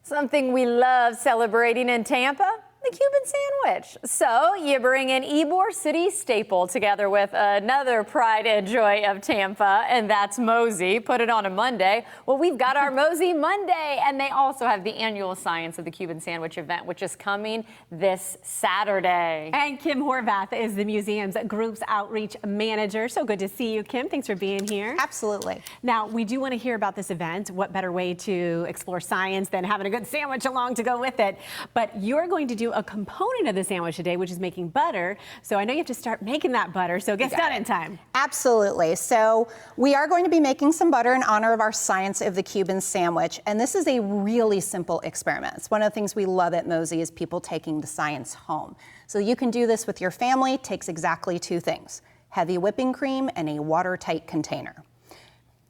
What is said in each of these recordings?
Something we love celebrating in Tampa, the Cuban sandwich. So you bring an Ybor City staple together with another pride and joy of Tampa, and that's MOSI. Put it on a Monday. Well, we've got our MOSI Monday, and they also have the annual Science of the Cuban Sandwich event, which is coming this Saturday. And Kim Horvath is the museum's group's outreach manager. So good to see you, Kim. Thanks for being here. Absolutely. Now, we do want to hear about this event. What better way to explore science than having a good sandwich along to go with it? But you're going to do a component of the sandwich today, which is making butter. So I know you have to start making that butter, so get done in time. Absolutely. So we are going to be making some butter in honor of our Science of the Cuban Sandwich. And this is a really simple experiment. It's one of the things we love at MOSI is people taking the science home. So you can do this with your family. It takes exactly two things: heavy whipping cream and a watertight container.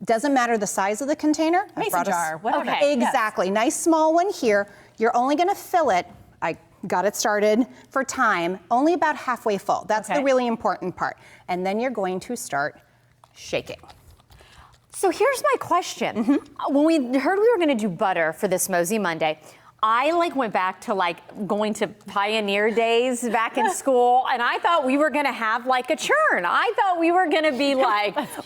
Doesn't matter the size of the container. Mason jar, whatever. Okay, exactly. Yes. Nice small one here. You're only going to fill it. I got it started for time, only about halfway full. That's the really important part. And then you're going to start shaking. So here's my question. When we heard we were going to do butter for this MOSI Monday, I went back to going to pioneer days back in school, and I thought we were going to have a churn. I thought we were going to be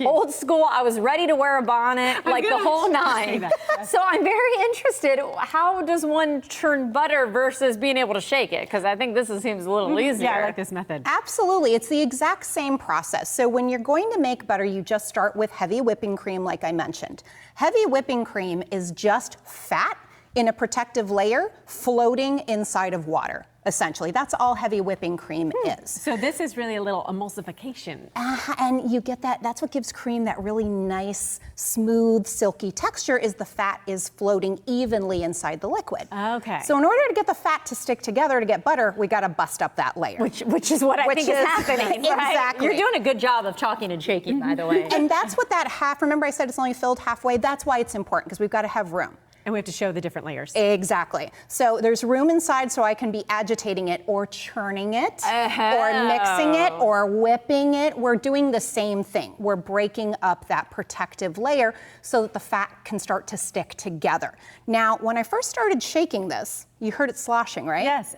old school. I was ready to wear a bonnet, the whole nine. So I'm very interested. How does one churn butter versus being able to shake it? Because I think this seems a little easier. Yeah, I like this method. Absolutely. It's the exact same process. So when you're going to make butter, you just start with heavy whipping cream, like I mentioned. Heavy whipping cream is just fat in a protective layer floating inside of water, essentially. That's all heavy whipping cream is. So this is really a little emulsification. And you get that, that's what gives cream that really nice, smooth, silky texture, is the fat is floating evenly inside the liquid. Okay. So in order to get the fat to stick together to get butter, we gotta bust up that layer. Which is what I think is happening, right? Exactly. You're doing a good job of chalking and shaking, by the way. And that's what that half, remember I said it's only filled halfway? That's why it's important, because we've gotta have room. And we have to show the different layers. Exactly. So there's room inside so I can be agitating it or churning it or mixing it or whipping it. We're doing the same thing. We're breaking up that protective layer so that the fat can start to stick together. Now, when I first started shaking this, you heard it sloshing, right? Yes.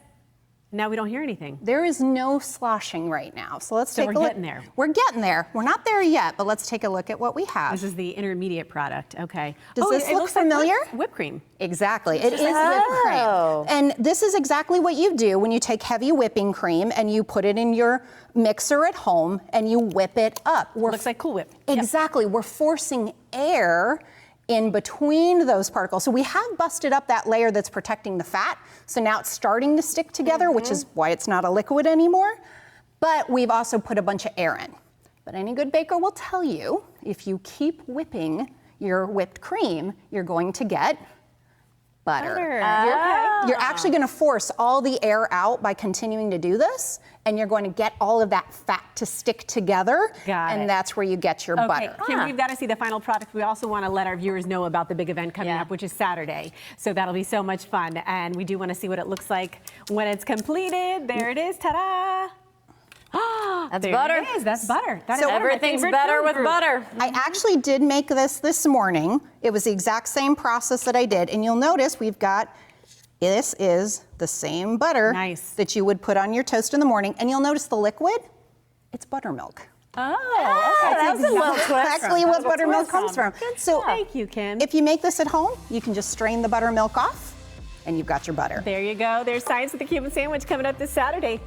Now we don't hear anything. There is no sloshing right now. So let's take a look. So we're getting there. We're getting there. We're not there yet, but let's take a look at what we have. This is the intermediate product. Okay. Does this look familiar? Like whipped cream. Exactly. It is whipped cream. And this is exactly what you do when you take heavy whipping cream and you put it in your mixer at home and you whip it up. Looks like Cool Whip. Exactly. We're forcing air in between those particles. So we have busted up that layer that's protecting the fat. So now it's starting to stick together, which is why it's not a liquid anymore. But we've also put a bunch of air in. But any good baker will tell you, if you keep whipping your whipped cream, you're going to get butter. You're actually going to force all the air out by continuing to do this, and you're going to get all of that fat to stick together, and that's where you get your butter. Kim, we've got to see the final product. We also want to let our viewers know about the big event coming up, which is Saturday. So that'll be so much fun, and we do want to see what it looks like when it's completed. There it is. Ta-da! That's butter. It is. That's butter. That so everything's better with butter. I actually did make this morning. It was the exact same process that I did. And you'll notice we've got, this is the same butter that you would put on your toast in the morning. And you'll notice the liquid, it's buttermilk. That's exactly what buttermilk comes from. So thank you, Kim. If you make this at home, you can just strain the buttermilk off and you've got your butter. There you go. There's Science of the Cuban Sandwich coming up this Saturday.